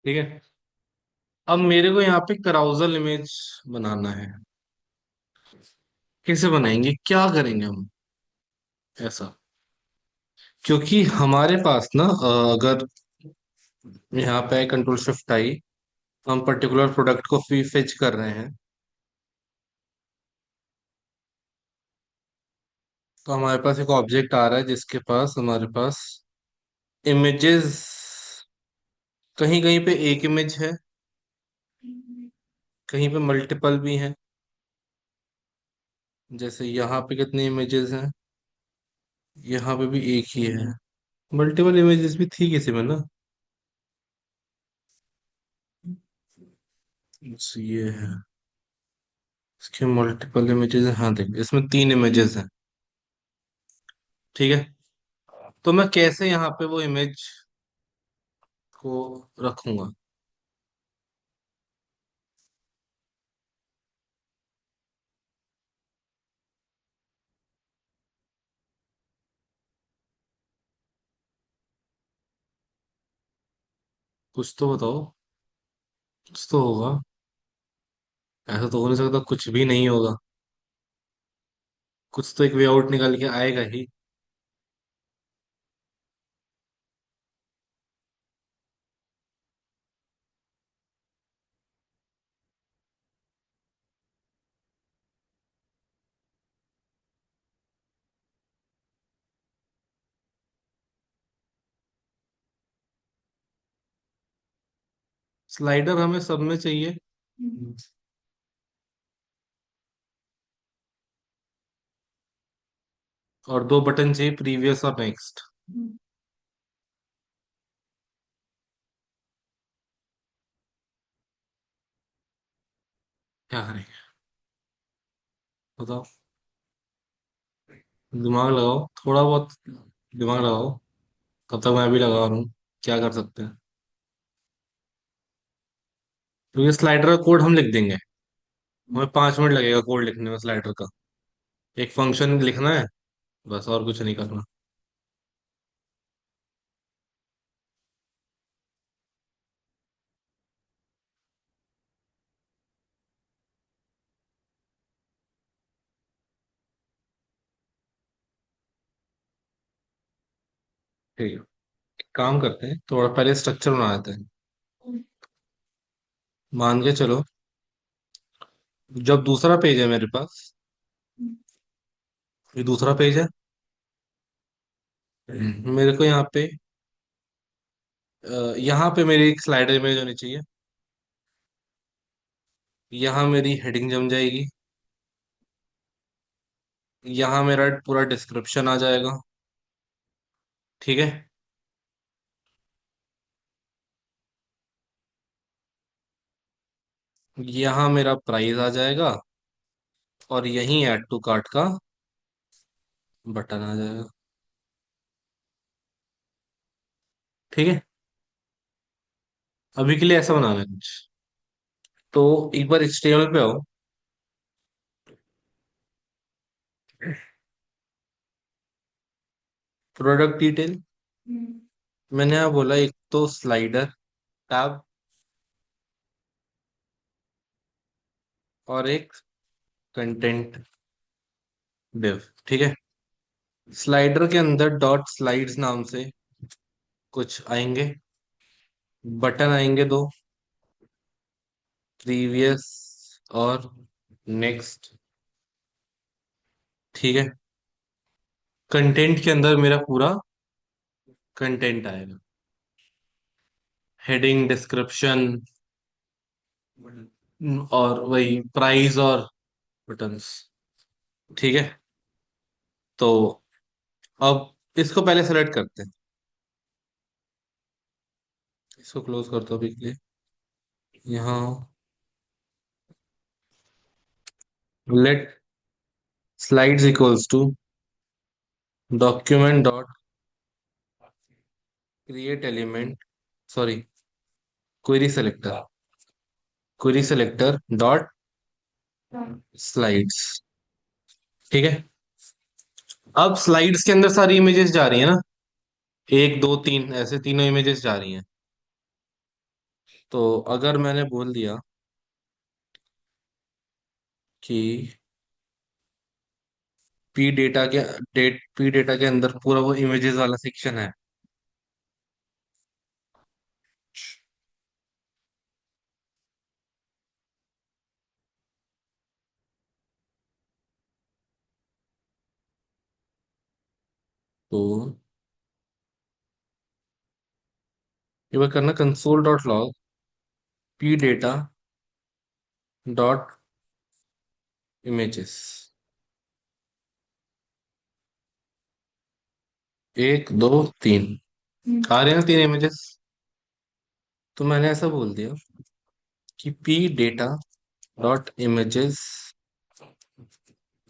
ठीक है। अब मेरे को यहाँ पे कराउजल इमेज बनाना है। कैसे बनाएंगे, क्या करेंगे हम ऐसा? क्योंकि हमारे पास ना अगर यहाँ पे कंट्रोल शिफ्ट आई, हम पर्टिकुलर प्रोडक्ट को फेच कर रहे हैं, तो हमारे पास एक ऑब्जेक्ट आ रहा है जिसके पास हमारे पास इमेजेस, कहीं कहीं पे एक इमेज है, कहीं पे मल्टीपल भी हैं। जैसे यहाँ पे कितने इमेजेस हैं, यहाँ पे भी एक ही है। मल्टीपल इमेजेस भी थी किसी में ना। ये है, इसके मल्टीपल इमेजेस हैं। हाँ देख, इसमें तीन इमेजेस हैं। ठीक है। तो मैं कैसे यहाँ पे वो इमेज को रखूंगा? कुछ तो बताओ। कुछ तो होगा। ऐसा तो हो नहीं सकता कुछ भी नहीं होगा। कुछ तो एक वे आउट निकल के आएगा ही। स्लाइडर हमें सब में चाहिए। और दो बटन चाहिए, प्रीवियस और नेक्स्ट। क्या करेंगे बताओ? दिमाग लगाओ थोड़ा बहुत। दिमाग लगाओ। तब तक मैं भी लगा रहा हूँ। क्या कर सकते हैं? तो ये स्लाइडर का कोड हम लिख देंगे। हमें 5 मिनट लगेगा कोड लिखने में स्लाइडर का। एक फंक्शन लिखना है, बस, और कुछ नहीं करना। ठीक है। एक काम करते हैं, थोड़ा पहले स्ट्रक्चर बना देते हैं। मान के चलो, जब दूसरा पेज है मेरे पास, ये दूसरा पेज है। मेरे को यहाँ पे यहाँ पे मेरी एक स्लाइडर इमेज होनी चाहिए। यहाँ मेरी हेडिंग जम जाएगी। यहाँ मेरा पूरा डिस्क्रिप्शन आ जाएगा। ठीक है। यहाँ मेरा प्राइस आ जाएगा। और यहीं ऐड टू कार्ट का बटन आ जाएगा। ठीक है। अभी के लिए ऐसा बनाना है कुछ। तो एक बार HTML पे आओ। Product detail. मैंने यहाँ बोला एक तो स्लाइडर टैब, और एक कंटेंट डिव। ठीक है। स्लाइडर के अंदर डॉट स्लाइड्स नाम से कुछ आएंगे। बटन आएंगे दो, प्रीवियस और नेक्स्ट। ठीक है। कंटेंट के अंदर मेरा पूरा कंटेंट आएगा। हेडिंग, डिस्क्रिप्शन, और वही प्राइस और बटन्स। ठीक है। तो अब इसको पहले सेलेक्ट करते हैं। इसको क्लोज करते हो अभी के लिए। यहाँ let slides equals to document dot create element, sorry, query selector, query selector dot slides. ठीक है। अब स्लाइड्स के अंदर सारी इमेजेस जा रही है ना, एक दो तीन, ऐसे तीनों इमेजेस जा रही हैं। तो अगर मैंने बोल दिया कि पी डेटा के अंदर पूरा वो इमेजेस वाला सेक्शन है। तो ये बार करना console dot log P data dot images, एक दो तीन, आ रहे हैं ना तीन इमेजेस। तो मैंने ऐसा बोल दिया कि P data dot images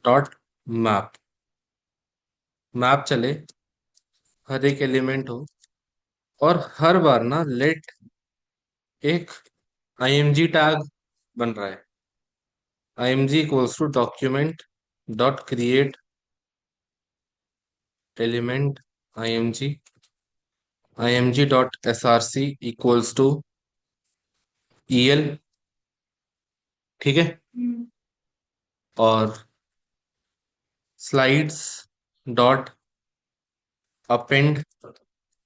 dot map, map चले, हर एक एलिमेंट हो, और हर बार ना लेट एक आईएमजी टैग बन रहा है। IMG equals to document dot create element IMG, IMG dot SRC equals to EL. ठीक है। और स्लाइड्स डॉट अपेंड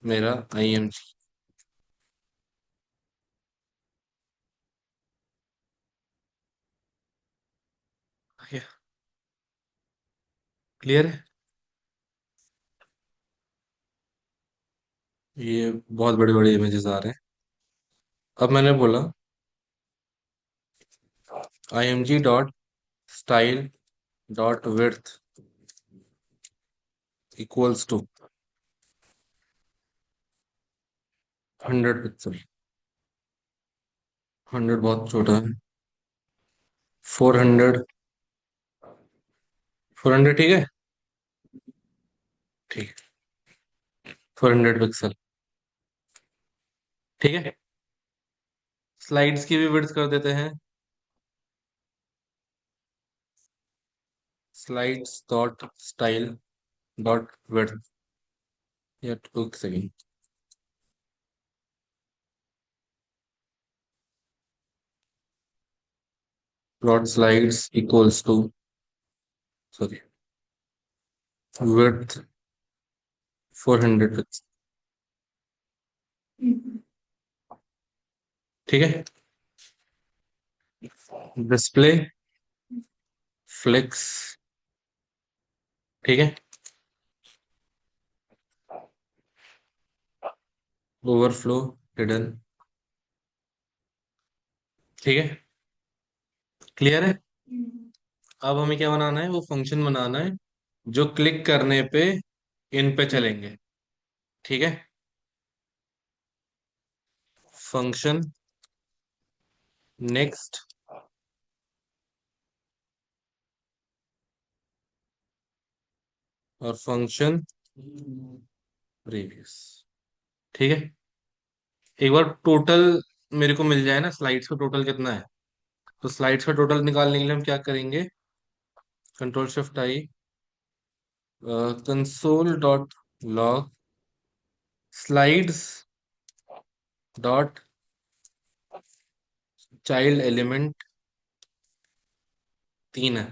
मेरा आईएमजी। क्लियर है। ये बहुत बड़े बड़े इमेजेस आ रहे हैं। अब मैंने बोला img dot style dot width equals to 100 pixel. 100 बहुत छोटा है। 400, 400 ठीक है। ठीक है, 400 पिक्सल। ठीक है। स्लाइड्स की भी विड्थ कर देते हैं। Slides dot style dot width, या 2 second. Dot slides equals to, sorry, width 400 pixel. ठीक है। Display flex. ठीक है। Overflow hidden. ठीक है। क्लियर है। अब हमें क्या बनाना है, वो फंक्शन बनाना है जो क्लिक करने पे इन पे चलेंगे। ठीक है। फंक्शन नेक्स्ट और फंक्शन प्रीवियस। ठीक है। एक बार टोटल मेरे को मिल जाए ना, स्लाइड्स का टोटल कितना है, तो स्लाइड्स का टोटल निकालने के लिए हम क्या करेंगे, control shift I, console dot log slides dot child element 3 है,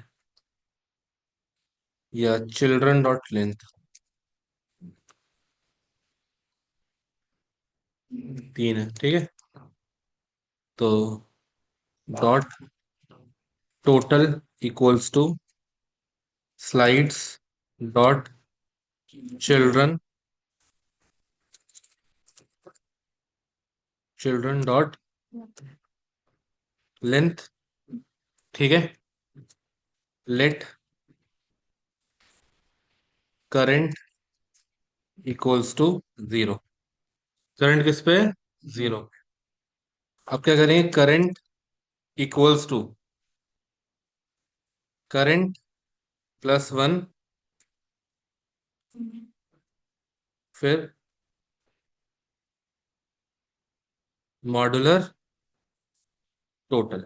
या चिल्ड्रन डॉट लेंथ 3 है। ठीक है। तो dot total equals to slides dot children, children dot length. ठीक है। Let current equals to 0। Current किस पे, 0। अब क्या करेंगे, करंट इक्वल्स टू करंट +1, फिर मॉड्यूलर टोटल।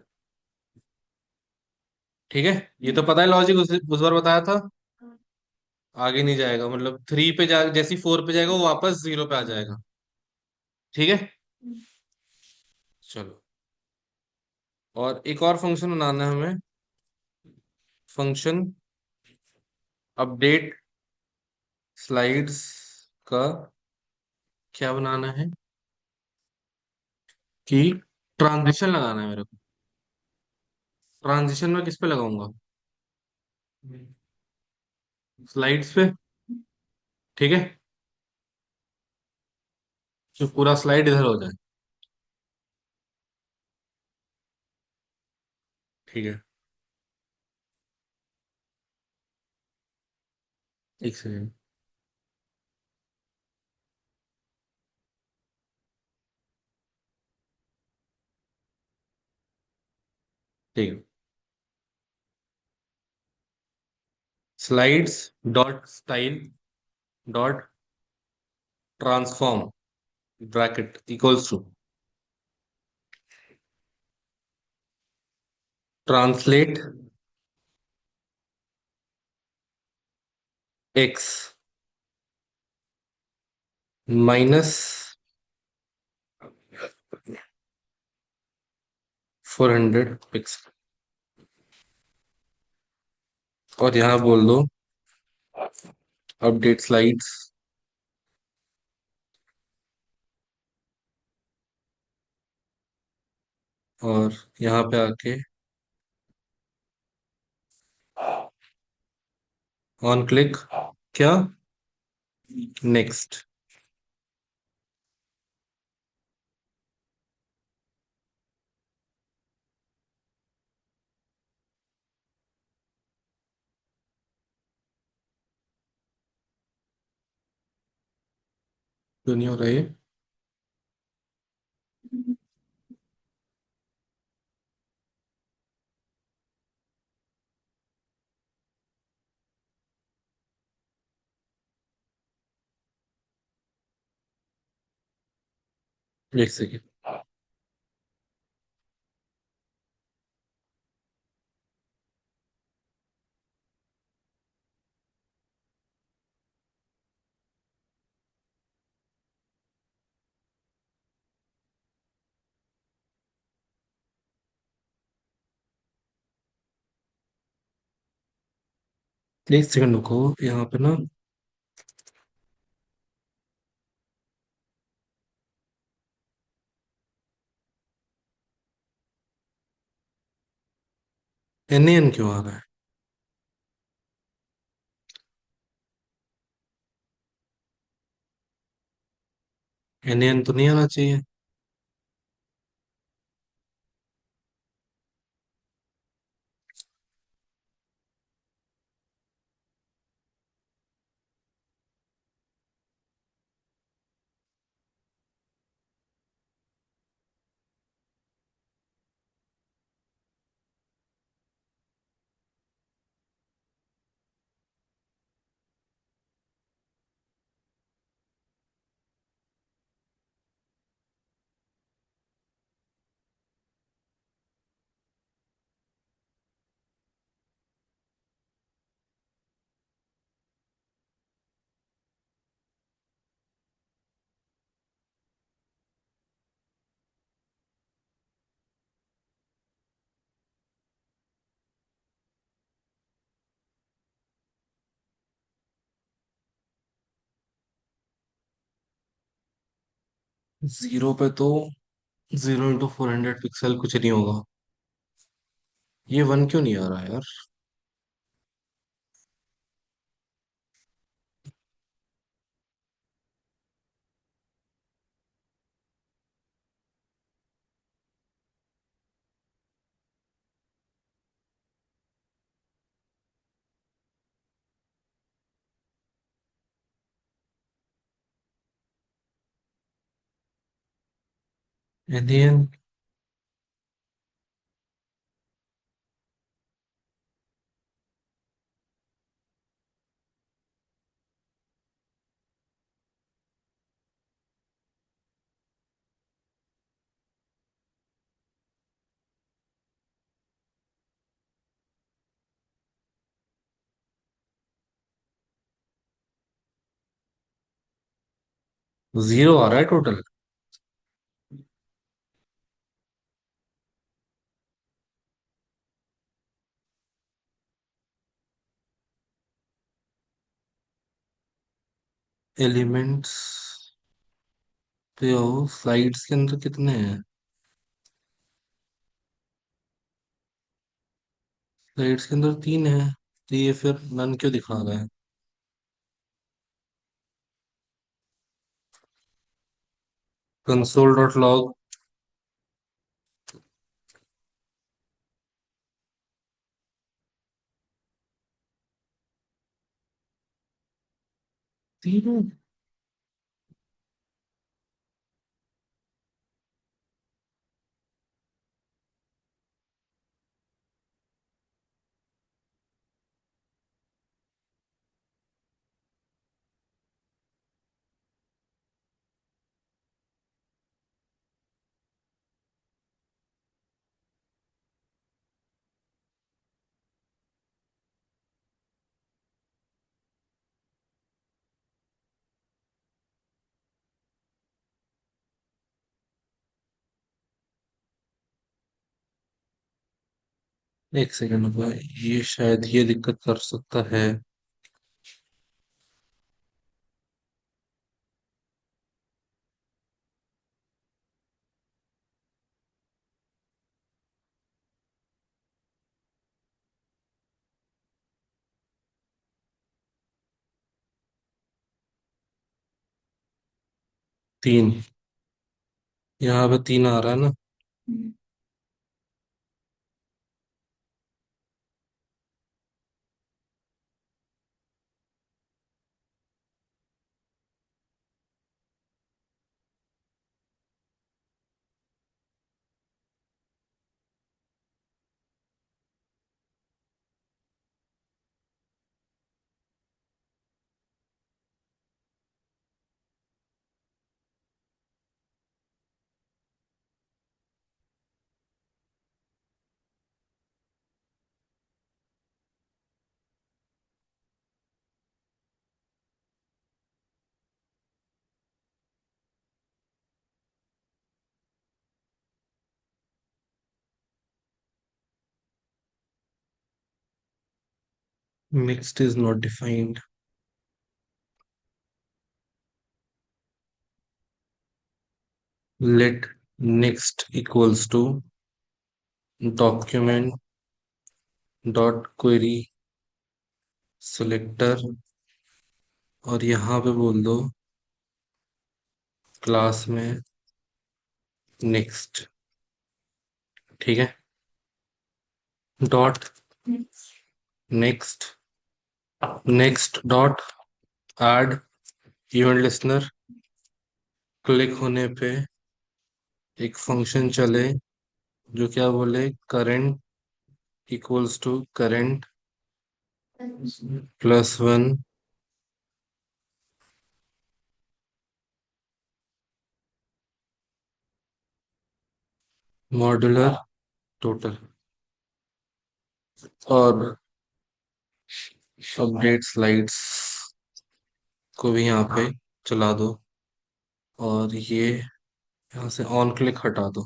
ठीक है। ये तो पता है लॉजिक, उस बार बताया था। आगे नहीं जाएगा, मतलब 3 पे जा, जैसी 4 पे जाएगा वो वापस 0 पे आ जाएगा। ठीक है। चलो, और एक और फंक्शन बनाना है हमें। फंक्शन अपडेट स्लाइड्स का क्या बनाना है कि ट्रांजिशन लगाना है मेरे को। ट्रांजिशन में किस पे लगाऊंगा? स्लाइड्स पे। ठीक है, जो पूरा स्लाइड इधर हो जाए। ठीक है, एक सेकेंड। ठीक है, slides dot style dot transform bracket equals to translate X minus 400 pixel. और यहाँ बोल दो अपडेट स्लाइड्स, और यहाँ पे आके ऑन क्लिक क्या, नेक्स्ट। क्यों नहीं हो रहा ये? एक सेकेंड। एक सेकंड रुको, यहाँ पे ना NaN क्यों आ रहा है? NaN तो नहीं आना चाहिए। जीरो पे तो 0 × 400 पिक्सल कुछ नहीं होगा। ये वन क्यों नहीं आ रहा है यार? NaN। 0 आ रहा है टोटल। एलिमेंट्स पे आओ, स्लाइड्स के अंदर कितने हैं? स्लाइड्स के अंदर तीन है, तो ये फिर नन क्यों दिखा रहा है? Console dot log. तीन। एक सेकंड रुको, ये शायद ये दिक्कत कर सकता है। 3, यहाँ पे 3 आ रहा है ना? 'Mixed' is not defined. Let next equals to document dot query selector, और यहाँ पे बोल दो क्लास में नेक्स्ट। ठीक है। Dot next, next dot add event listener. Click होने पे एक फंक्शन चले जो क्या बोले, current equals to current +1 modular total, और अपडेट स्लाइड्स को भी यहाँ पे चला दो, और ये यहाँ से ऑन क्लिक हटा दो,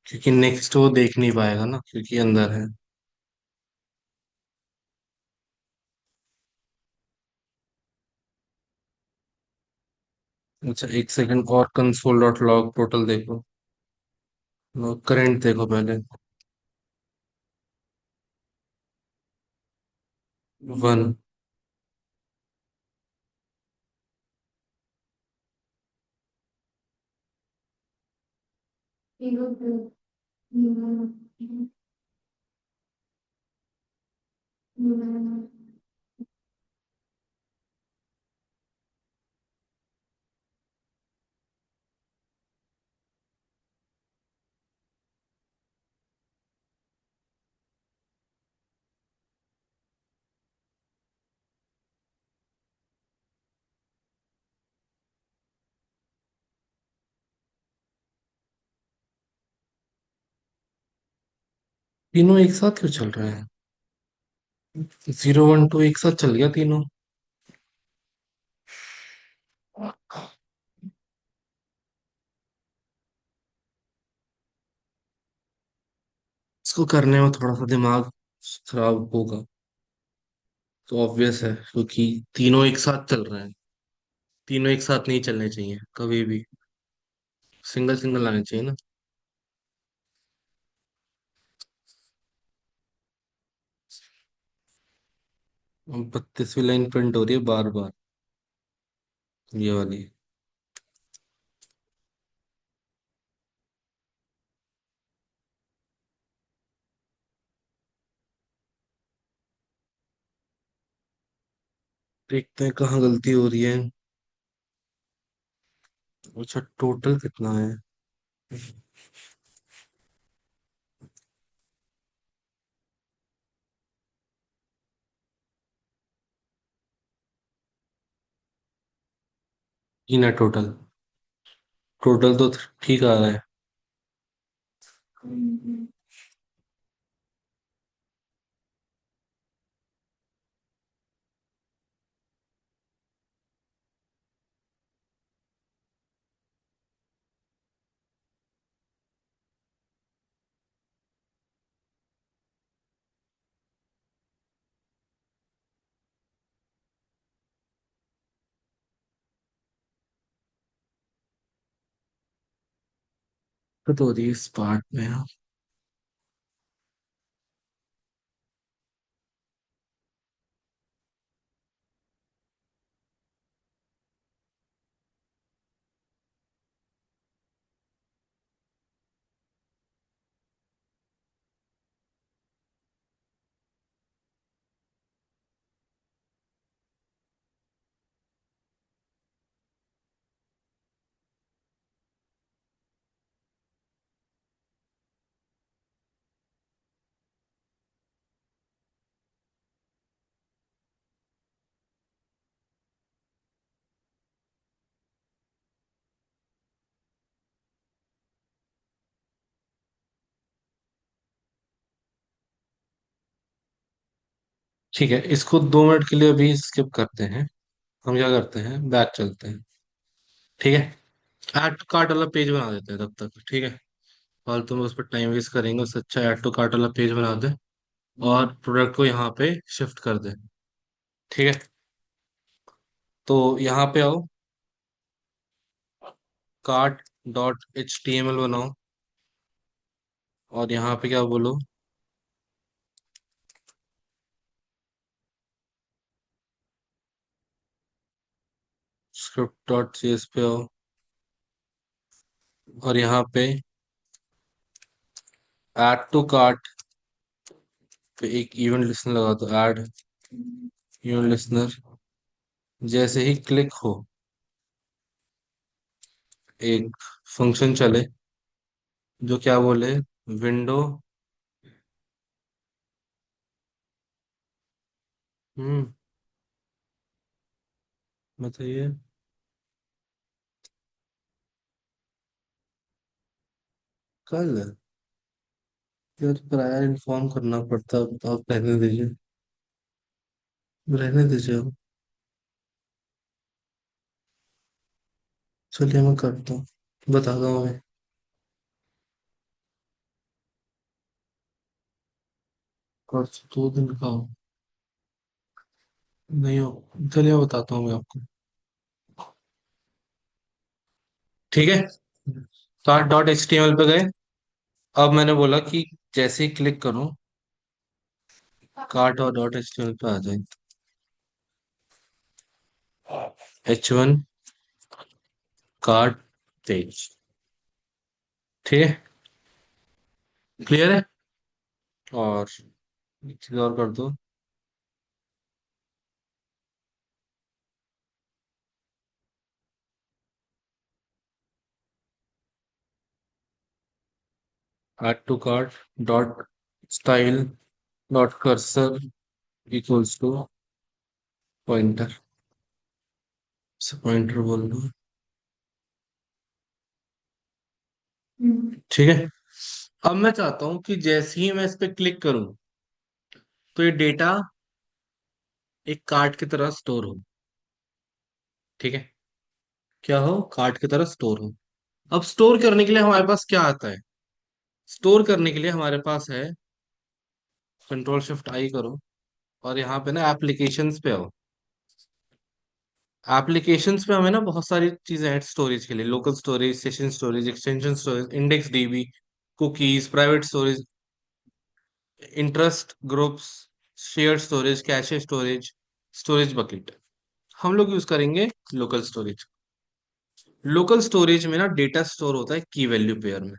क्योंकि नेक्स्ट वो देख नहीं पाएगा ना, क्योंकि अंदर है। अच्छा, एक सेकंड, और कंसोल डॉट लॉग टोटल देखो, करंट देखो पहले। 1। तीनों एक साथ क्यों चल रहे हैं? 0 1 2 एक साथ चल गया तीनों। इसको करने में थोड़ा सा दिमाग खराब होगा, तो ऑब्वियस है क्योंकि तीनों एक साथ चल रहे हैं। तीनों एक साथ नहीं चलने चाहिए कभी भी, सिंगल सिंगल आने चाहिए ना। 32वीं लाइन प्रिंट हो रही है बार बार, ये वाली। देखते हैं कहाँ गलती हो रही है। अच्छा, टोटल कितना है? ही ना, टोटल, टोटल तो ठीक आ रहा है। तो हो रही है इस पार्ट में, हाँ। ठीक है, इसको 2 मिनट के लिए अभी स्किप करते हैं। हम क्या करते हैं, बैक चलते हैं। ठीक है, ऐड टू कार्ट वाला पेज बना देते हैं तब तक, ठीक है। फालतू में उस पर टाइम वेस्ट करेंगे, उससे अच्छा ऐड टू कार्ट वाला पेज बना दे और प्रोडक्ट को यहाँ पे शिफ्ट कर दे। ठीक है, तो यहाँ पे आओ, cart dot H T M L बनाओ, और यहाँ पे क्या बोलो, स्क्रिप्ट डॉट सी एस पे आओ, और यहाँ पे ऐड टू कार्ट पे एक इवेंट लिस्टनर लगा दो, ऐड इवेंट लिस्टनर। जैसे ही क्लिक हो, एक फंक्शन चले जो क्या बोले, विंडो, हम्म, बताइए। कल यार, प्रायर इन्फॉर्म करना पड़ता, अब आप रहने दीजिए, रहने दीजिए अब। चलिए मैं करता हूँ, बताता हूँ मैं। कर 2 दिन का हो, नहीं हो, चलिए मैं बताता हूँ मैं आपको। ठीक है, cart dot H T M L पे गए। अब मैंने बोला कि जैसे ही क्लिक करूँ, कार्ट और dot H T M L पे आ जाए, H1 कार्ट पेज। ठीक है, क्लियर है। और एक चीज और कर दो, add to cart dot style dot cursor equals to pointer, से पॉइंटर बोल दो। ठीक है, अब मैं चाहता हूं कि जैसे ही मैं इस पे क्लिक करूं, तो ये डेटा एक कार्ड की तरह स्टोर हो। ठीक है, क्या हो, कार्ड की तरह स्टोर हो। अब स्टोर करने के लिए हमारे पास क्या आता है, स्टोर करने के लिए हमारे पास है, कंट्रोल शिफ्ट आई करो, और यहाँ पे ना एप्लीकेशंस पे आओ। एप्लीकेशंस पे हमें ना बहुत सारी चीजें हैं स्टोरेज के लिए, local storage, session storage, extension storage, index dB, cookies, private storage, interest groups, share storage, cache storage, storage bucket. हम लोग यूज करेंगे लोकल स्टोरेज। लोकल स्टोरेज में ना डेटा स्टोर होता है की वैल्यू पेयर में।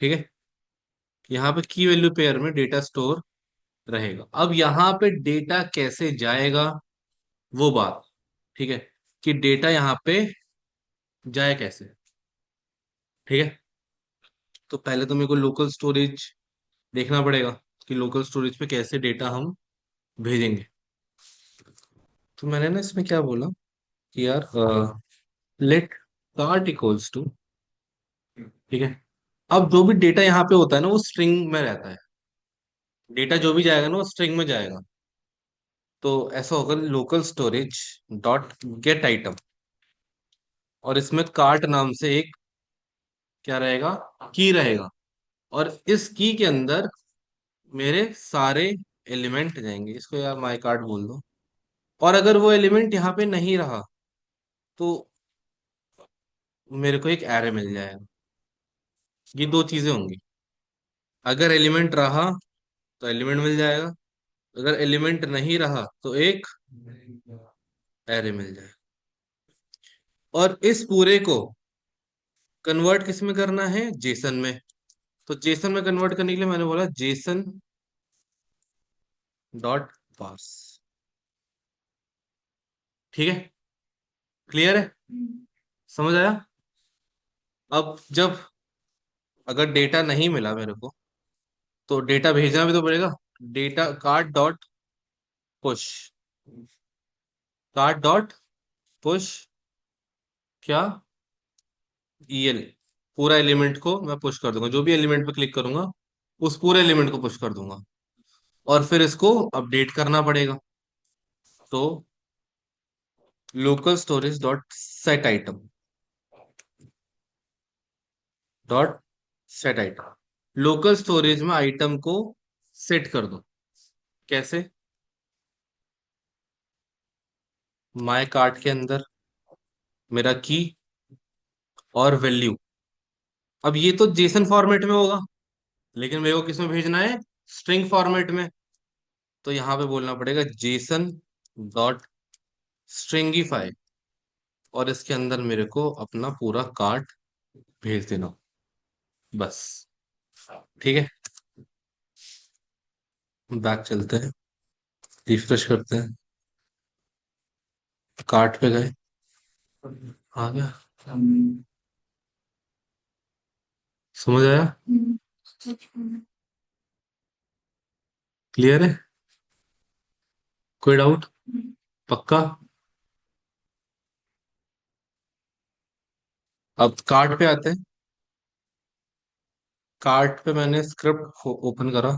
ठीक है, यहाँ पे की वैल्यू पेयर में डेटा स्टोर रहेगा। अब यहाँ पे डेटा कैसे जाएगा, वो बात, ठीक है, कि डेटा यहाँ पे जाए कैसे। ठीक है, तो पहले तो मेरे को लोकल स्टोरेज देखना पड़ेगा कि लोकल स्टोरेज पे कैसे डेटा हम भेजेंगे। तो मैंने ना इसमें क्या बोला कि यार लेट कार्ट इक्वल्स टू, ठीक है, अब जो भी डेटा यहाँ पे होता है ना वो स्ट्रिंग में रहता है। डेटा जो भी जाएगा ना वो स्ट्रिंग में जाएगा। तो ऐसा होगा local storage dot get item, और इसमें कार्ट नाम से एक क्या रहेगा, की रहेगा, और इस की के अंदर मेरे सारे एलिमेंट जाएंगे। इसको यार माई कार्ट बोल दो। और अगर वो एलिमेंट यहाँ पे नहीं रहा तो मेरे को एक एरे मिल जाएगा। ये दो चीजें होंगी। अगर एलिमेंट रहा तो एलिमेंट मिल जाएगा, अगर एलिमेंट नहीं रहा तो एक एरे मिल जाएगा। और इस पूरे को कन्वर्ट किस में करना है, जेसन में। तो जेसन में कन्वर्ट करने के लिए मैंने बोला जेसन डॉट पास। ठीक है, क्लियर है, समझ आया। अब जब अगर डेटा नहीं मिला मेरे को तो डेटा भेजना भी तो पड़ेगा। Data card dot push, card dot push क्या, ईएल, पूरा एलिमेंट को मैं पुश कर दूंगा। जो भी एलिमेंट पे क्लिक करूंगा उस पूरे एलिमेंट को पुश कर दूंगा। और फिर इसको अपडेट करना पड़ेगा। तो local storage dot set item, dot set item, local storage में आइटम को सेट कर दो। कैसे, माय कार्ट के अंदर मेरा की और वैल्यू। अब ये तो जेसन फॉर्मेट में होगा, लेकिन मेरे को किसमें भेजना है, स्ट्रिंग फॉर्मेट में। तो यहाँ पे बोलना पड़ेगा जेसन डॉट स्ट्रिंगिफाई, और इसके अंदर मेरे को अपना पूरा कार्ट भेज देना, बस। ठीक है, बैक चलते हैं, रिफ्रेश करते हैं, कार्ट पे गए, आ गया। समझ आया, क्लियर है, कोई डाउट, पक्का। अब कार्ट पे आते हैं। कार्ट पे मैंने स्क्रिप्ट ओपन करा।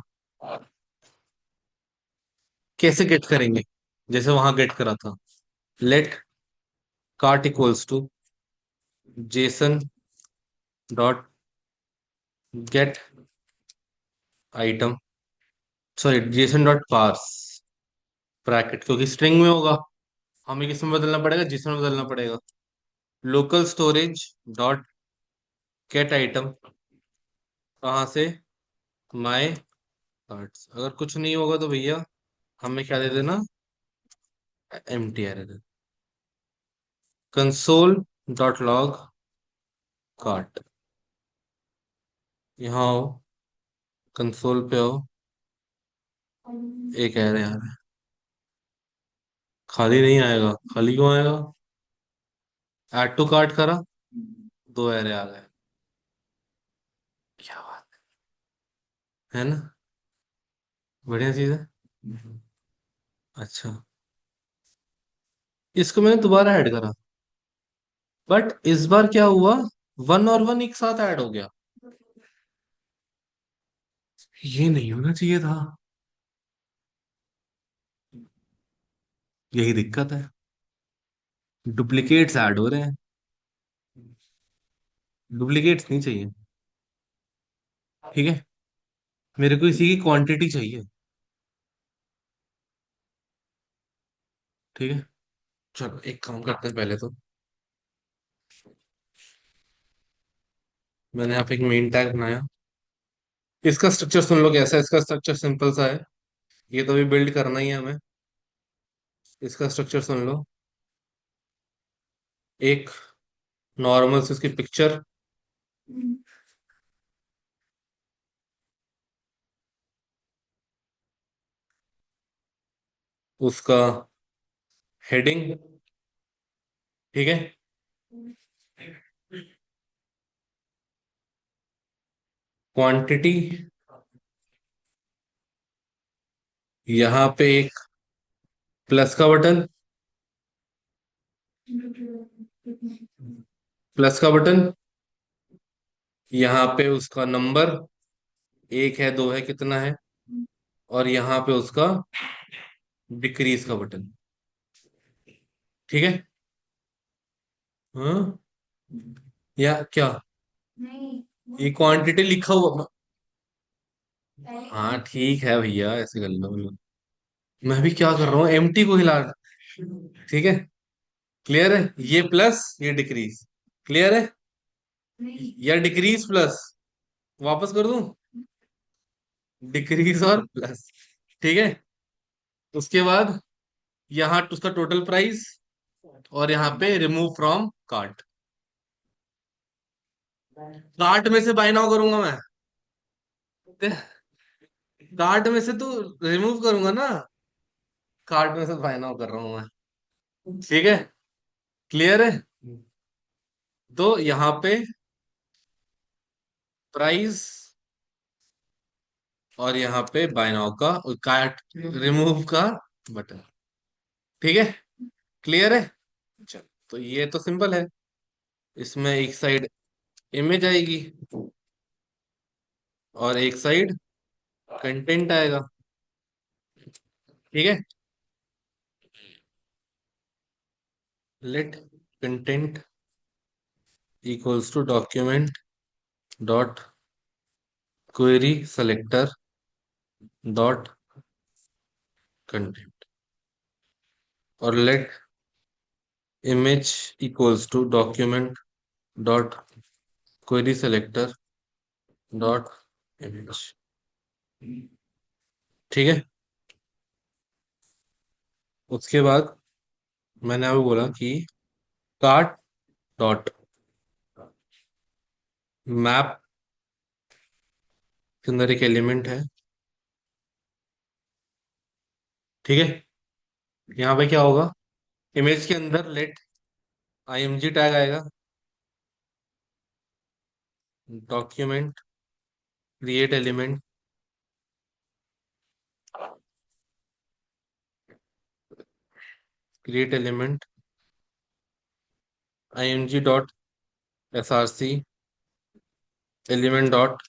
कैसे गेट करेंगे, जैसे वहां गेट करा था, let cart equals to JSON dot get item, sorry JSON dot parse bracket, क्योंकि स्ट्रिंग में होगा हमें किसमें बदलना पड़ेगा, जिसमें बदलना पड़ेगा। Local storage dot get item, कहाँ से, माय कार्ड्स। अगर कुछ नहीं होगा तो भैया हमें क्या दे देना, एम टी आर दे। कंसोल डॉट लॉग कार्ट, यहाँ आओ, कंसोल पे आओ, एक एरे यार, खाली नहीं आएगा, खाली क्यों आएगा, ऐड टू कार्ट करा, दो एरे आ गए। क्या बात है ना, बढ़िया चीज है। अच्छा, इसको मैंने दोबारा ऐड करा, बट इस बार क्या हुआ, वन और वन एक साथ ऐड हो गया। ये नहीं होना चाहिए था, यही दिक्कत है, डुप्लीकेट्स ऐड हो रहे हैं। डुप्लीकेट्स नहीं चाहिए। ठीक है, मेरे को इसी की क्वांटिटी चाहिए। ठीक है, चलो एक काम करते हैं पहले तो। मैंने यहाँ पे एक मेन टैग बनाया। इसका स्ट्रक्चर सुन लो कैसा है। इसका स्ट्रक्चर सिंपल सा है। ये तो अभी बिल्ड करना ही है हमें। इसका स्ट्रक्चर सुन लो। एक नॉर्मल से उसकी पिक्चर, उसका हेडिंग। ठीक है, क्वांटिटी। यहाँ पे एक प्लस का बटन। प्लस का बटन। यहाँ पे उसका नंबर, एक है, दो है, कितना है। और यहाँ पे उसका डिक्रीज का बटन। ठीक है। हाँ, या क्या, ये क्वांटिटी लिखा हुआ। हाँ ठीक है भैया, ऐसे कर लो। मैं भी क्या कर रहा हूँ, एमटी को हिला। ठीक है, क्लियर है। ये प्लस, ये डिक्रीज। क्लियर है। या डिक्रीज प्लस, वापस कर दूं, डिक्रीज और प्लस। ठीक है, उसके बाद यहाँ उसका टोटल प्राइस, और यहाँ पे रिमूव फ्रॉम कार्ट। कार्ट में से बाय नाउ करूंगा मैं। कार्ट में से तो रिमूव करूंगा ना। कार्ट में से बाय नाउ कर रहा हूं मैं। ठीक है, क्लियर है। तो यहाँ पे प्राइस, और यहाँ पे बाय नाउ का, कार्ट रिमूव का बटन। ठीक है, क्लियर है। चल, तो ये तो सिंपल है। इसमें एक साइड इमेज आएगी और एक साइड कंटेंट आएगा। ठीक है, let content equals to document dot query selector dot content, और let image equals to document dot query selector dot image. ठीक है, उसके बाद मैंने अभी बोला कि कार्ट डॉट मैप के अंदर एक एलिमेंट है। ठीक है, यहाँ पे क्या होगा, इमेज के अंदर लेट आईएमजी टैग आएगा, document create element, create element img dot src element dot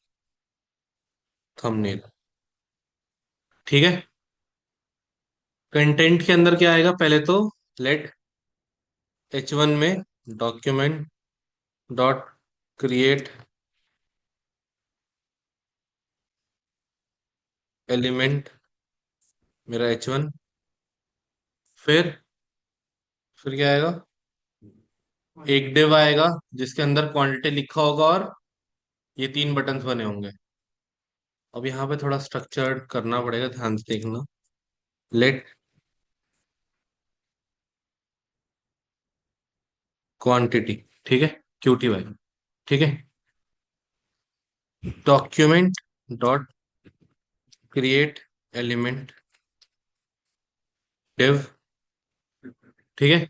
thumbnail. ठीक है, कंटेंट के अंदर क्या आएगा, पहले तो लेट h1 में डॉक्यूमेंट डॉट क्रिएट एलिमेंट, मेरा h1। फिर क्या आएगा, एक डिव आएगा जिसके अंदर क्वांटिटी लिखा होगा और ये तीन बटन्स बने होंगे। अब यहाँ पे थोड़ा स्ट्रक्चर्ड करना पड़ेगा, ध्यान से देखना। लेट क्वांटिटी, ठीक है, QTY। ठीक है, document dot create element div. ठीक है,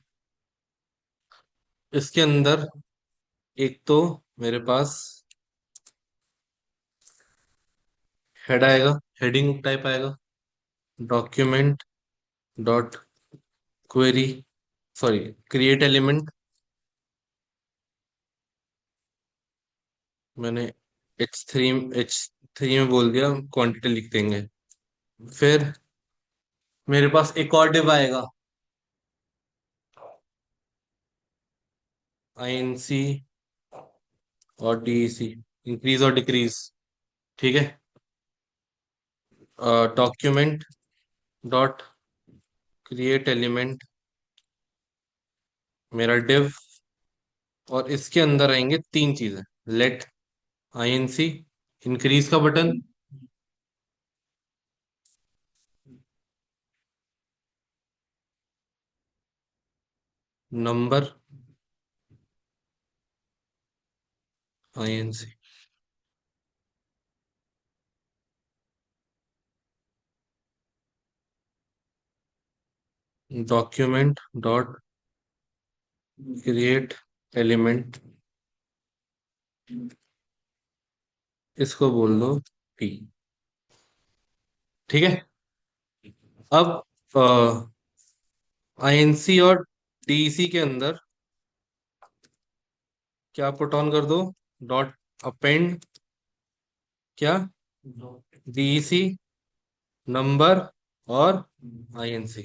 इसके अंदर एक तो मेरे पास हेड आएगा, हेडिंग टाइप आएगा, document dot query, sorry, create element. मैंने H3 में बोल दिया, क्वांटिटी लिख देंगे। फिर मेरे पास एक और डिव आएगा, INC और डीईसी, इंक्रीज और डिक्रीज। ठीक है। डॉक्यूमेंट डॉट क्रिएट एलिमेंट, मेरा डिव, और इसके अंदर आएंगे तीन चीजें। लेट आईएनसी, इंक्रीज का button, number INC, document dot create element, इसको बोल दो पी। ठीक है। अब आईएनसी और डीईसी के अंदर क्या पुट ऑन कर दो, डॉट अपेंड, क्या, डीईसी, नंबर और आईएनसी।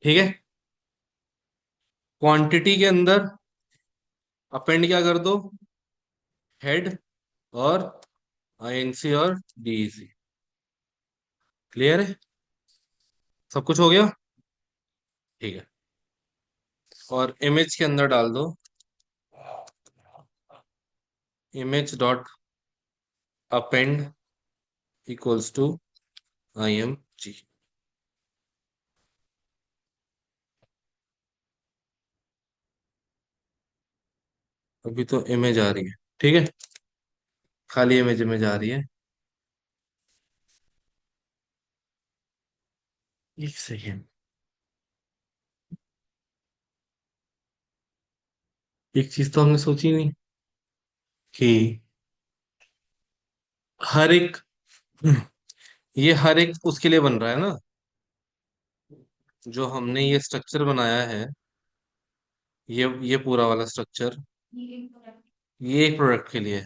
ठीक है। क्वांटिटी के अंदर अपेंड क्या कर दो, हेड और आईएनसी और डीईसी। क्लियर है? सब कुछ हो गया? ठीक है। और इमेज के अंदर डाल दो image dot append equals to IMG। अभी तो इमेज आ रही है। ठीक है, खाली इमेज इमेज आ रही है। एक सेकेंड। एक चीज तो हमने सोची नहीं कि हर एक, ये हर एक उसके लिए बन रहा है ना, जो हमने ये स्ट्रक्चर बनाया है, ये पूरा वाला स्ट्रक्चर, ये एक प्रोडक्ट के लिए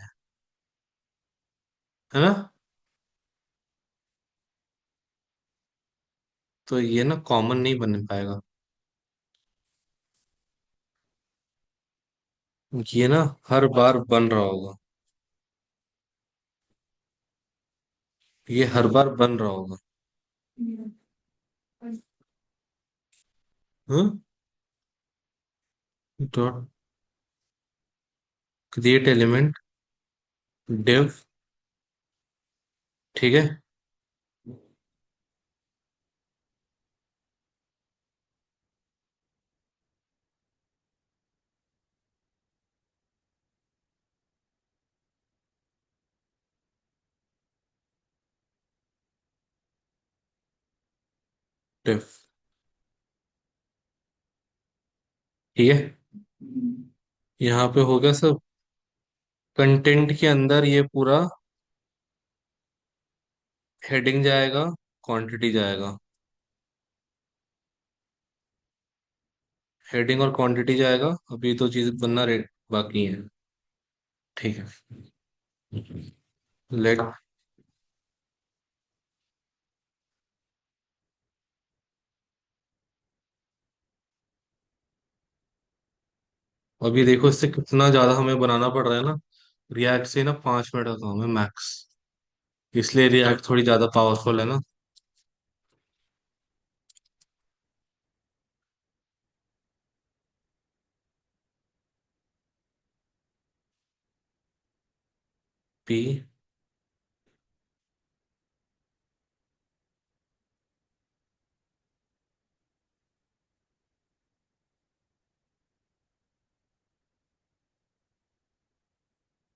है ना। तो ये ना कॉमन नहीं बन पाएगा। ये ना हर बार बन रहा होगा, ये हर बार बन रहा होगा। हाँ, डॉट क्रिएट एलिमेंट डिव। ठीक है। डिव। ठीक है। यहाँ पे हो गया सब। कंटेंट के अंदर ये पूरा हेडिंग जाएगा, क्वांटिटी जाएगा, हेडिंग और क्वांटिटी जाएगा। अभी तो चीज बनना रेट बाकी है। ठीक है। लेट, अभी देखो इससे कितना ज्यादा हमें बनाना पड़ रहा है ना। रिएक्ट से ना 5 मिनट का काम है मैक्स, इसलिए रिएक्ट थोड़ी ज्यादा पावरफुल है ना। पी।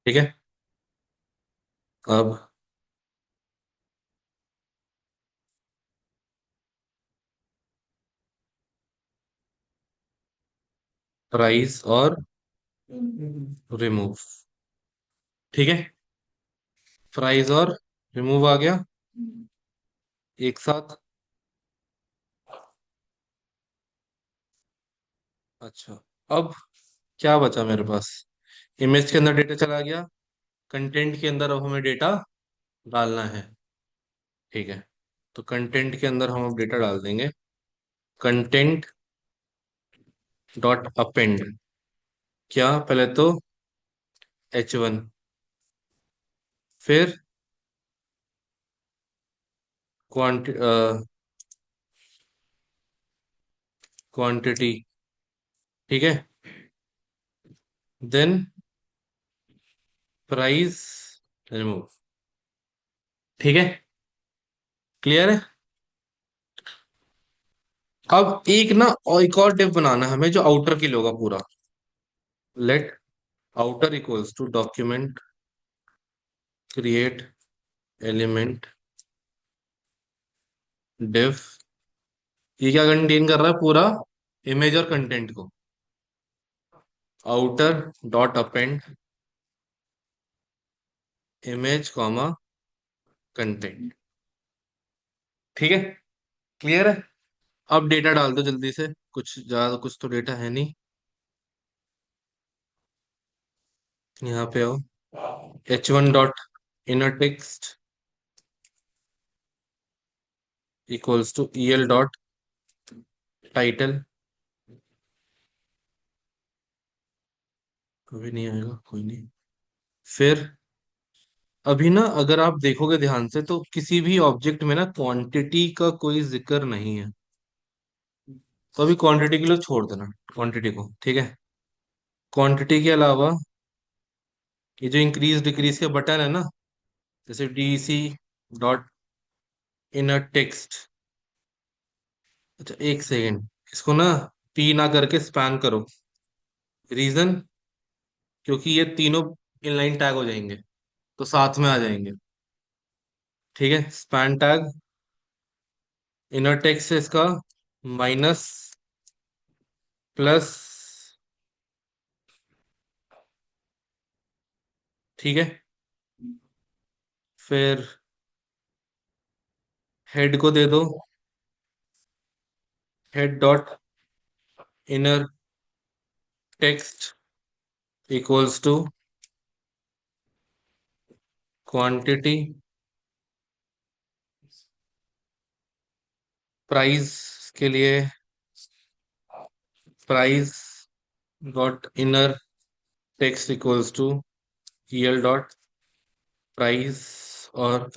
ठीक है। अब प्राइस और रिमूव। ठीक है। प्राइस और रिमूव आ गया एक साथ। अच्छा, अब क्या बचा मेरे पास? इमेज के अंदर डेटा चला गया, कंटेंट के अंदर अब हमें डेटा डालना है। ठीक है। तो कंटेंट के अंदर हम अब डेटा डाल देंगे। कंटेंट डॉट अपेंड, क्या, पहले तो H1। फिर क्वांटि क्वांटिटी। ठीक है। Then price remove. ठीक है। क्लियर है। अब एक ना और एक और डिव बनाना है हमें जो आउटर के लिए होगा पूरा। Let outer equals to document create element div. ये क्या कंटेन कर रहा है पूरा, इमेज और कंटेंट को। Outer dot append image comma content. ठीक है। क्लियर है। अब डेटा डाल दो जल्दी से, कुछ ज्यादा कुछ तो डेटा है नहीं। यहाँ पे आओ। H1 dot inner text equals to EL dot title. कभी नहीं आएगा, कोई नहीं। फिर अभी ना अगर आप देखोगे ध्यान से तो किसी भी ऑब्जेक्ट में ना क्वांटिटी का कोई जिक्र नहीं है। तो अभी क्वांटिटी के लिए छोड़ देना, क्वांटिटी को। ठीक है। क्वांटिटी के अलावा ये जो इंक्रीज डिक्रीज के बटन है ना, जैसे DC डॉट इनर टेक्स्ट। अच्छा एक सेकेंड, इसको ना P ना करके स्पैन करो। रीजन, क्योंकि ये तीनों इनलाइन टैग हो जाएंगे तो साथ में आ जाएंगे। ठीक है। स्पैन टैग इनर टेक्स्ट है इसका माइनस प्लस। ठीक है। फिर हेड को दे दो head dot inner text equals to quantity price के लिए price dot inner text equals to EL dot price. और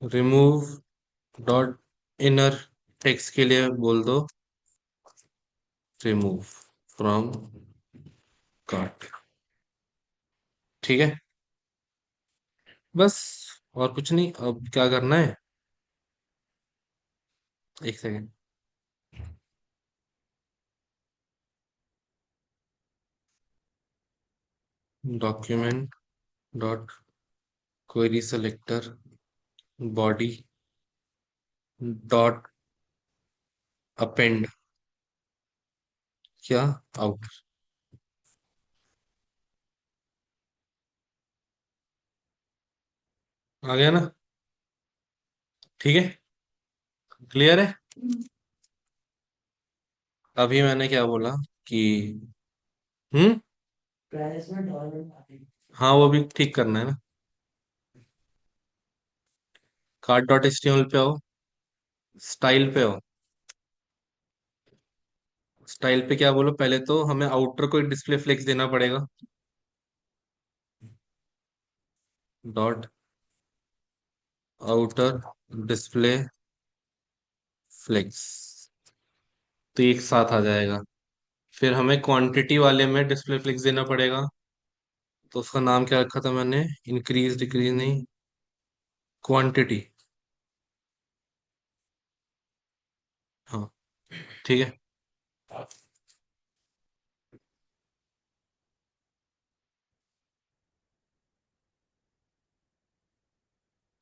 रिमूव डॉट इनर टेक्स्ट के लिए बोल दो रिमूव फ्रॉम कार्ट। ठीक है। बस, और कुछ नहीं। अब क्या करना है, एक second. Document dot query selector body dot append क्या आउट। आ गया ना। ठीक है। क्लियर है। अभी मैंने क्या बोला कि हम्म हाँ वो भी ठीक करना है ना। कार्ड डॉट HTML पे आओ। स्टाइल पे आओ। स्टाइल पे क्या बोलो, पहले तो हमें आउटर को एक डिस्प्ले फ्लेक्स देना पड़ेगा। डॉट आउटर डिस्प्ले फ्लेक्स, तो एक साथ आ जाएगा। फिर हमें क्वांटिटी वाले में डिस्प्ले फ्लेक्स देना पड़ेगा। तो उसका नाम क्या रखा था मैंने, इंक्रीज डिक्रीज नहीं, क्वांटिटी। हाँ। ठीक है।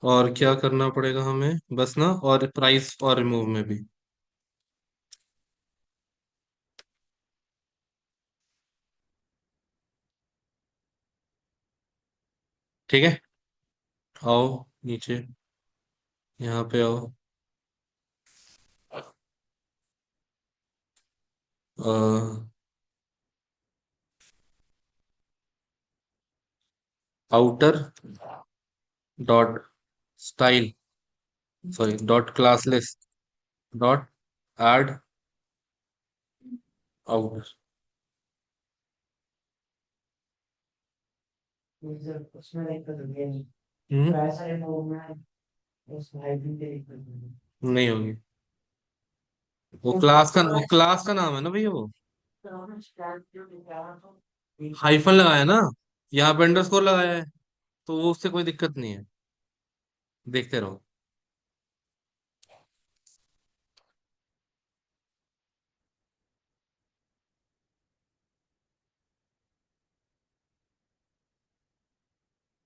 और क्या करना पड़ेगा हमें, बस ना, और प्राइस और रिमूव में भी। ठीक है। आओ नीचे, यहाँ पे आओ। Outer dot style, sorry dot classlist dot add out. Hmm. नहीं होगी। वो क्लास का नाम है ना भैया वो। हाइफन लगाया ना, यहाँ पे अंडरस्कोर लगाया है, तो वो उससे कोई दिक्कत नहीं है। देखते रहो।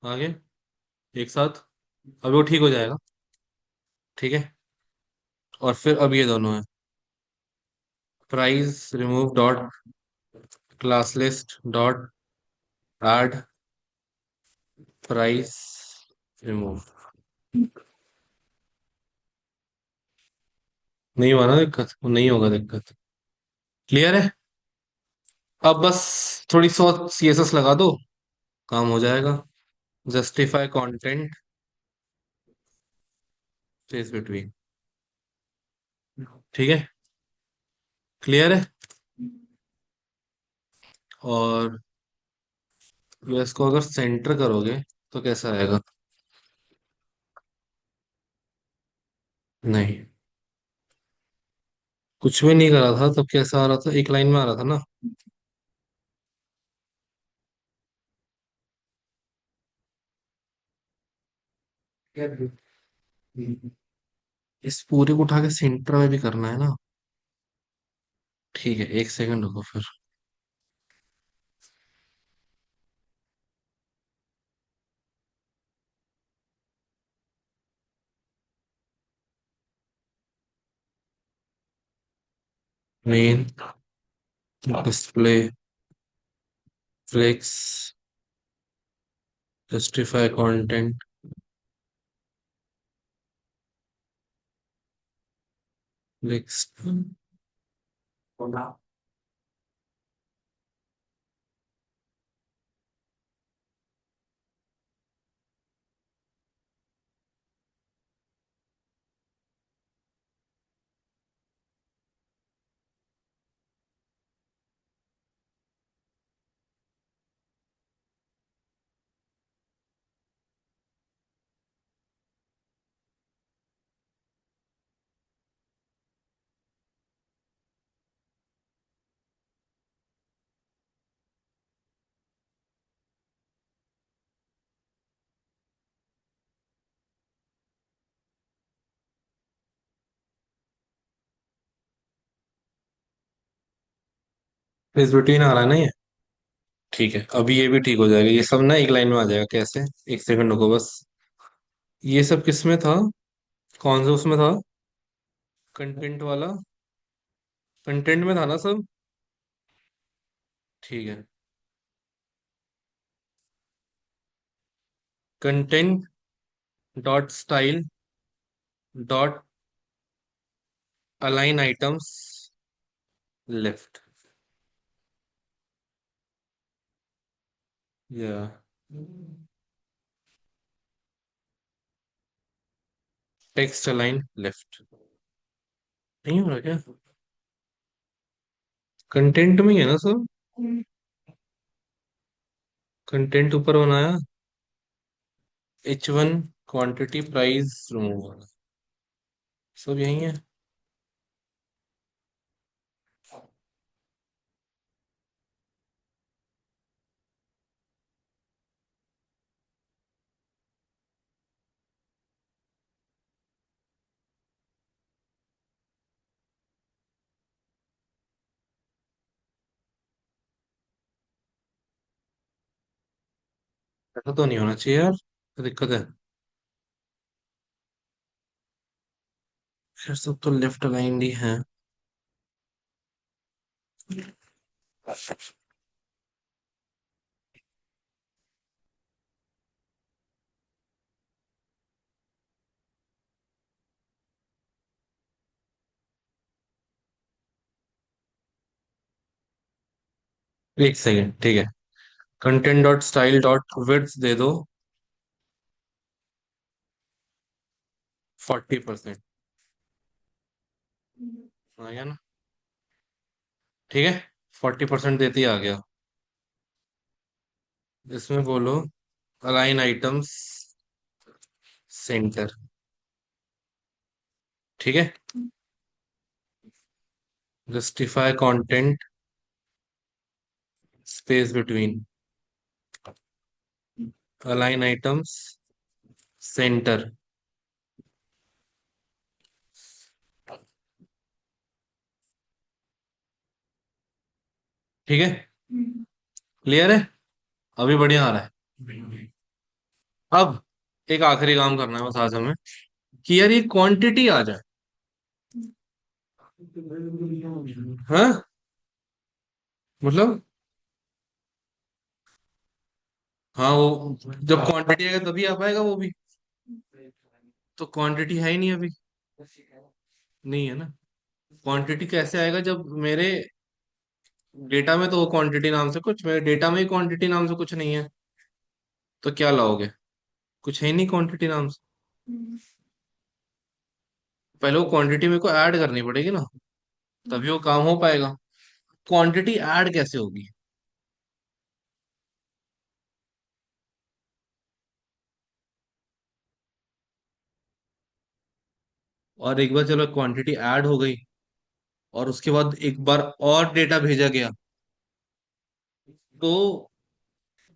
आगे एक साथ, अभी वो ठीक हो जाएगा। ठीक है। और फिर अब ये दोनों है, price remove dot class list dot add price remove. नहीं हुआ ना दिक्कत, वो नहीं होगा दिक्कत। क्लियर है। अब बस थोड़ी सी सीएसएस लगा दो, काम हो जाएगा। Justify content space between. ठीक है। क्लियर है। और इसको अगर सेंटर करोगे तो कैसा आएगा? नहीं, कुछ भी नहीं करा था तब कैसा आ रहा था, एक लाइन में आ रहा था ना। इस पूरे को उठा के सेंटर में भी करना है ना। ठीक है, एक सेकंड रुको फिर। Main, display, flex, justify content, flex. फेस रूटीन आ रहा है ना ये। ठीक है, अभी ये भी ठीक हो जाएगा, ये सब ना एक लाइन में आ जाएगा। कैसे? एक सेकंड रुको बस। ये सब किस में था? कौन से उसमें था? कंटेंट वाला, कंटेंट में था ना सब। ठीक है। Content dot style dot align items left. या टेक्स्ट अलाइन लेफ्ट। नहीं हो रहा क्या? कंटेंट में ही है ना सब। कंटेंट ऊपर बनाया, H1 क्वांटिटी प्राइस रिमूव, सब यही है। ऐसा तो नहीं होना चाहिए यार, तो दिक्कत है। फिर सब तो लेफ्ट अलाइंड ही है। एक सेकेंड, ठीक है। Content dot style dot width दे दो 40%। आ गया ना? ठीक है। 40% देते ही आ गया। इसमें बोलो अलाइन आइटम्स सेंटर। ठीक है। Justify content space between align items centre. ठीक है। क्लियर है। अभी बढ़िया आ रहा है। अब एक आखिरी काम करना है बस आज हमें, कि यार ये क्वांटिटी आ जाए। हाँ, मतलब हाँ, वो जब क्वांटिटी आएगा तभी आ पाएगा वो भी। तो क्वांटिटी है ही नहीं अभी। नहीं है ना। क्वांटिटी कैसे आएगा जब मेरे डेटा में तो वो क्वांटिटी नाम से कुछ, मेरे डेटा में ही क्वांटिटी नाम से कुछ नहीं है। तो क्या लाओगे? कुछ है ही नहीं क्वांटिटी नाम से। पहले वो क्वांटिटी मेरे को ऐड करनी पड़ेगी ना, तभी वो काम हो पाएगा। क्वांटिटी ऐड कैसे होगी? और एक बार चलो क्वांटिटी ऐड हो गई, और उसके बाद एक बार और डेटा भेजा गया, तो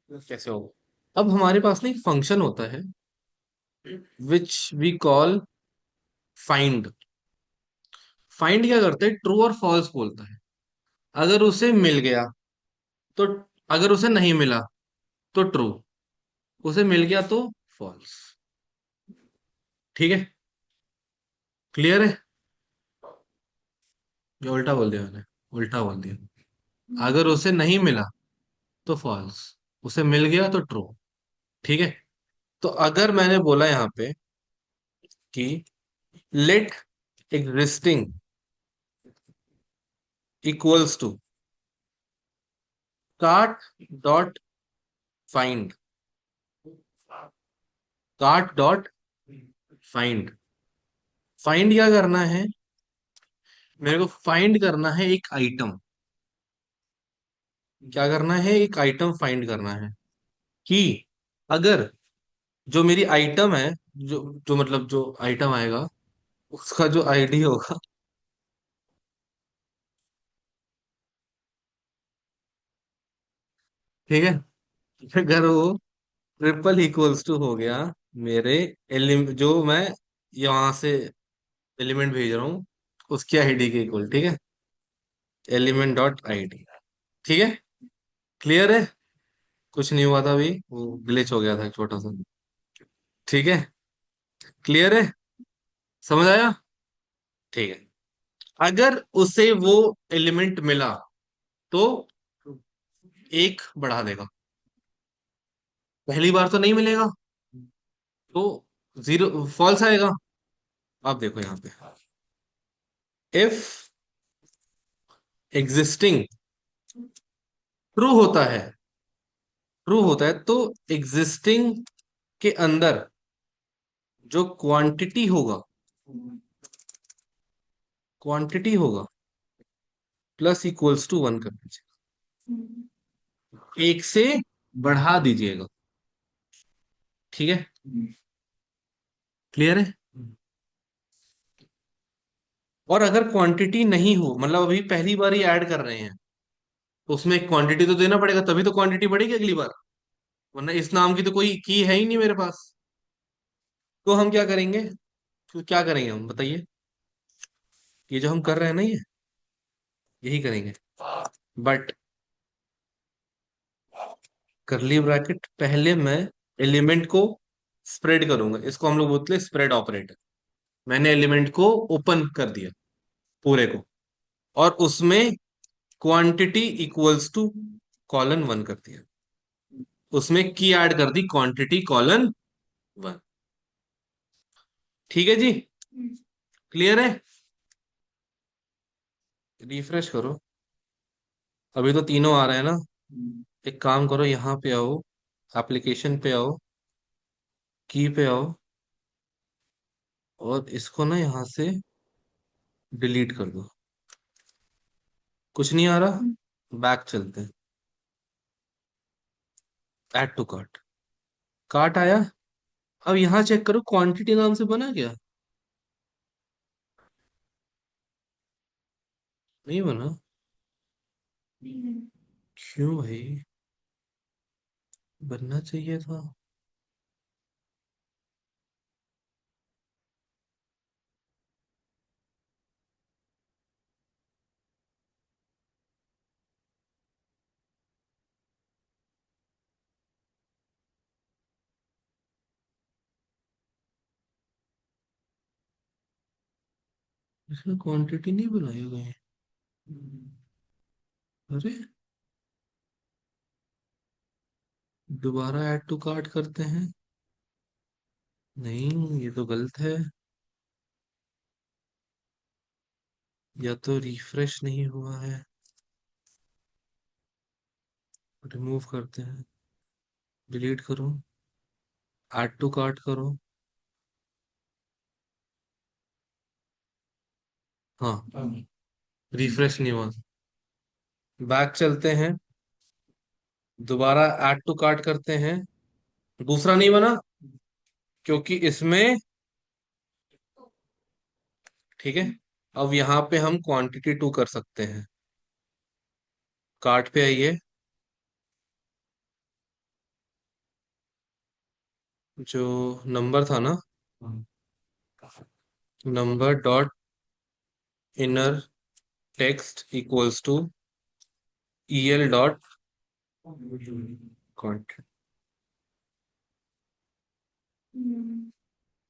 कैसे होगा? अब हमारे पास ना एक फंक्शन होता है which we call find. Find क्या करते हैं? ट्रू और फॉल्स बोलता है। अगर उसे मिल गया तो, अगर उसे नहीं मिला तो ट्रू, उसे मिल गया तो फॉल्स। ठीक है। क्लियर है? ये उल्टा बोल दिया मैंने, उल्टा बोल दिया। अगर उसे नहीं मिला तो फॉल्स, उसे मिल गया तो ट्रू। ठीक है। तो अगर मैंने बोला यहाँ पे कि let existing equals to cart dot find, cart dot find. Find क्या करना है? मेरे को फाइंड करना है एक आइटम। क्या करना है? एक आइटम फाइंड करना है। कि अगर जो मेरी आइटम है, जो जो मतलब जो आइटम आएगा उसका जो आईडी होगा, ठीक है, अगर वो ट्रिपल इक्वल्स टू हो गया मेरे जो मैं यहाँ से एलिमेंट भेज रहा हूँ उसकी आईडी के इक्वल, ठीक है, एलिमेंट डॉट आईडी। ठीक है। क्लियर है? कुछ नहीं हुआ था अभी, वो ग्लिच हो गया था एक छोटा सा। ठीक है। क्लियर है? समझ आया? ठीक है। अगर उसे वो एलिमेंट मिला तो एक बढ़ा देगा। पहली बार तो नहीं मिलेगा, तो जीरो फॉल्स आएगा। आप देखो यहाँ पे, इफ एग्जिस्टिंग ट्रू होता है, ट्रू होता है तो एग्जिस्टिंग के अंदर जो क्वांटिटी होगा, क्वांटिटी होगा प्लस इक्वल्स टू वन कर दीजिए, एक से बढ़ा दीजिएगा। ठीक है। क्लियर है? और अगर क्वांटिटी नहीं हो, मतलब अभी पहली बार ही ऐड कर रहे हैं, तो उसमें क्वांटिटी तो देना पड़ेगा, तभी तो क्वांटिटी बढ़ेगी अगली बार। वरना इस नाम की तो कोई की है ही नहीं मेरे पास। तो हम क्या करेंगे? तो क्या करेंगे हम, बताइए? ये जो हम कर रहे हैं ना, ये यही करेंगे। बट करली ब्रैकेट पहले मैं एलिमेंट को स्प्रेड करूंगा, इसको हम लोग बोलते हैं स्प्रेड ऑपरेटर। मैंने एलिमेंट को ओपन कर दिया पूरे को, और उसमें quantity equals to colon one कर दिया, उसमें की ऐड कर दी क्वांटिटी कॉलन वन। ठीक है जी। क्लियर है? रिफ्रेश करो। अभी तो तीनों आ रहे हैं ना। एक काम करो, यहाँ पे आओ, एप्लीकेशन पे आओ, की पे आओ, और इसको ना यहाँ से डिलीट कर दो। कुछ नहीं आ रहा। बैक चलते हैं। ऐड टू कार्ट, कार्ट आया। अब यहाँ चेक करो, क्वांटिटी नाम से बना क्या? नहीं बना। क्यों भाई? बनना चाहिए था। इसमें क्वांटिटी नहीं बनाई गई है। अरे, दोबारा ऐड टू कार्ट करते हैं। नहीं, ये तो गलत है। या तो रिफ्रेश नहीं हुआ है। रिमूव करते हैं, डिलीट करो, ऐड टू कार्ट करो। हाँ, रिफ्रेश नहीं हुआ। बैक चलते हैं, दोबारा ऐड टू कार्ट करते हैं। दूसरा नहीं बना, क्योंकि इसमें, ठीक है, अब यहाँ पे हम क्वांटिटी टू कर सकते हैं। कार्ट पे आइए, जो नंबर था ना, number dot inner text equals to EL dot count.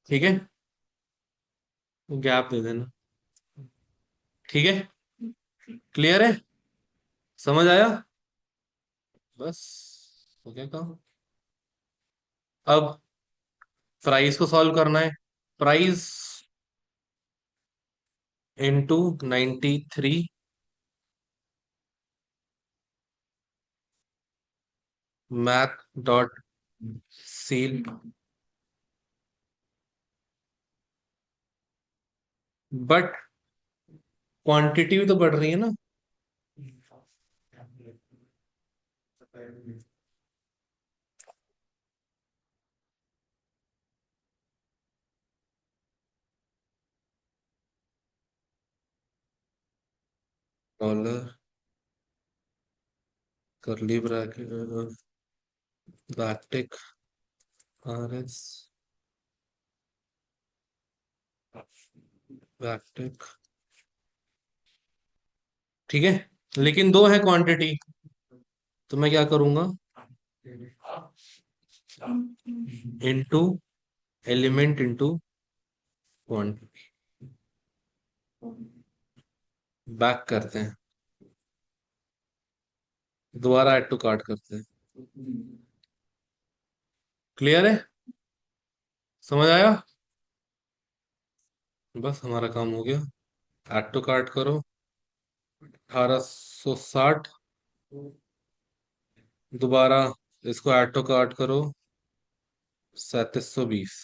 ठीक है, गैप दे देना। ठीक है, क्लियर है, समझ आया? बस, हो गया काम। अब प्राइस को सॉल्व करना है। Price into 93, math dot seal. But quantity भी तो बढ़ रही है ना। डॉलर, करली ब्रैकेट, बैकटिक, RS, बैकटिक। ठीक है, लेकिन दो है क्वांटिटी, तो मैं क्या करूंगा? Into element into quantity. Back करते हैं, दोबारा ऐड टू कार्ट करते हैं। क्लियर है, समझ आया? बस हमारा काम हो गया। ऐड टू कार्ट करो, 1860। दोबारा इसको ऐड टू कार्ट करो, 3720।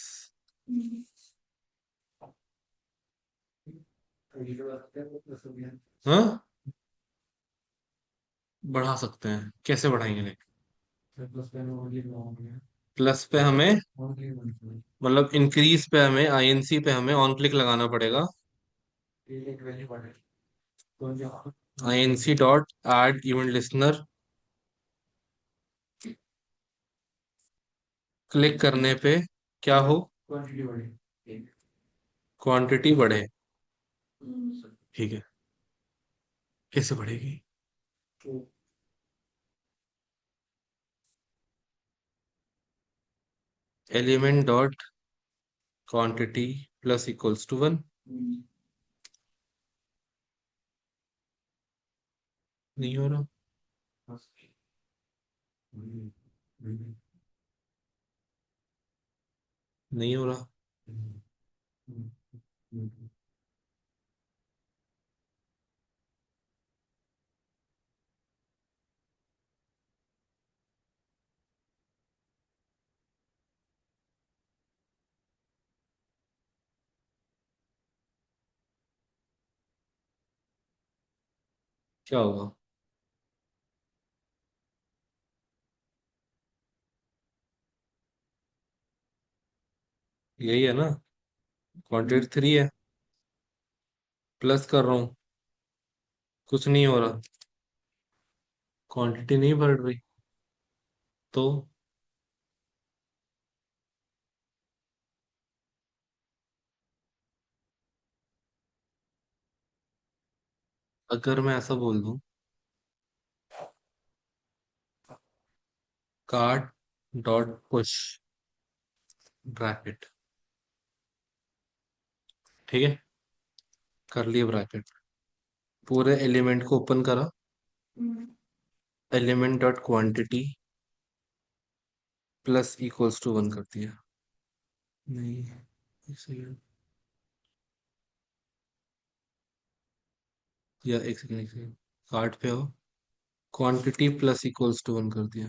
हाँ, बढ़ा सकते हैं, कैसे बढ़ाएंगे लेकिन? प्लस पे हमें, मतलब इंक्रीज पे हमें, INC पे हमें ऑन क्लिक लगाना पड़ेगा। INC dot add event listener, click करने पे क्या हो? क्वांटिटी बढ़े। ठीक है, कैसे बढ़ेगी? Element dot quantity plus equals to 1। नहीं हो रहा, नहीं हो रहा। क्या होगा? यही है ना, क्वांटिटी थ्री है, प्लस कर रहा हूँ, कुछ नहीं हो रहा, क्वांटिटी नहीं बढ़ रही। तो अगर मैं ऐसा बोल दूं, कार्ट डॉट पुश ब्रैकेट, ठीक है, कर लिए ब्रैकेट, पूरे एलिमेंट को ओपन करा, element dot quantity plus equals to one कर दिया। नहीं, एक सेकेंड, या एक सेकेंड, कार्ट पे हो, quantity plus equals to one कर दिया।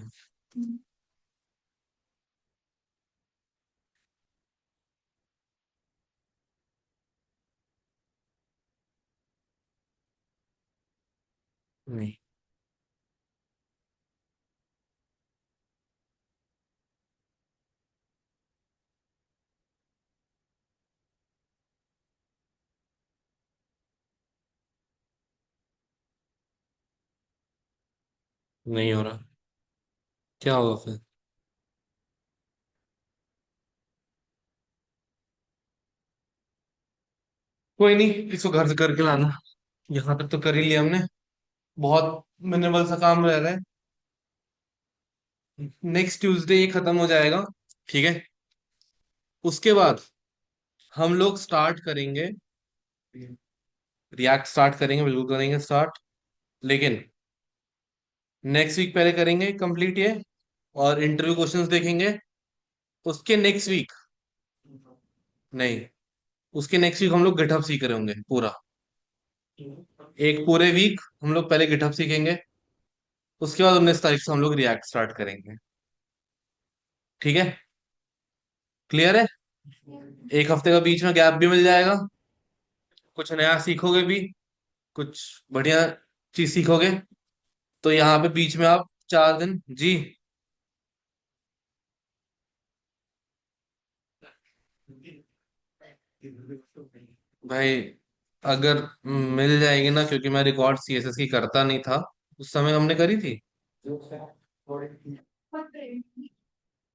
नहीं, नहीं हो रहा, क्या होगा फिर? कोई नहीं, इसको घर से करके लाना, यहाँ तक तो कर ही लिया हमने, बहुत मिनिमल सा काम रह रहा है। नेक्स्ट ट्यूसडे ये खत्म हो जाएगा, ठीक है, उसके बाद हम लोग स्टार्ट करेंगे, रिएक्ट स्टार्ट करेंगे, बिल्कुल करेंगे स्टार्ट, लेकिन नेक्स्ट वीक पहले करेंगे कंप्लीट ये, और इंटरव्यू क्वेश्चंस देखेंगे। उसके नेक्स्ट वीक, नहीं, उसके नेक्स्ट वीक हम लोग गिटहब सीख रहे होंगे पूरा, एक पूरे वीक हम लोग पहले गिटहब सीखेंगे, उसके बाद 19 तारीख से हम लोग रिएक्ट स्टार्ट करेंगे, ठीक है, क्लियर है? एक हफ्ते का बीच में गैप भी मिल जाएगा, कुछ नया सीखोगे भी, कुछ बढ़िया चीज सीखोगे, तो यहाँ पे बीच में आप 4 दिन जी। भाई अगर मिल जाएगी ना, क्योंकि मैं रिकॉर्ड सीएसएस की करता नहीं था, उस समय हमने करी थी।